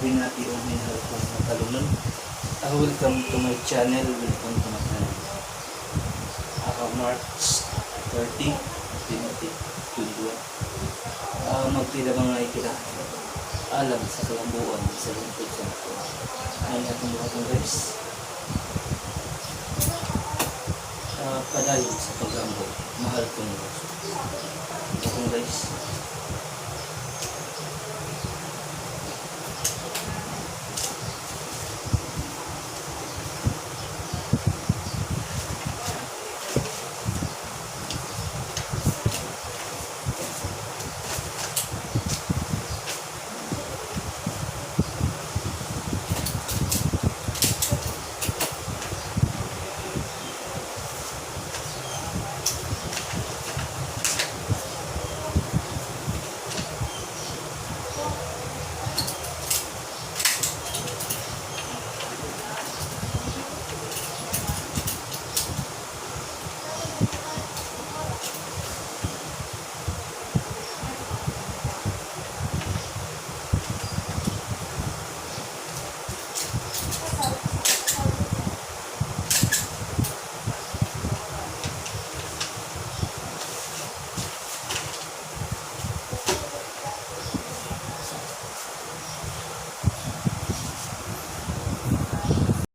binati o minahal kong matalunan. Welcome to my channel, welcome to my channel. March 30, 2021. Magtila mga ikila alam sa kalambuan sa lingkod sa ako. Ay atong mga itong guys. Padayon sa paglambo, mahal kong guys. Itong guys.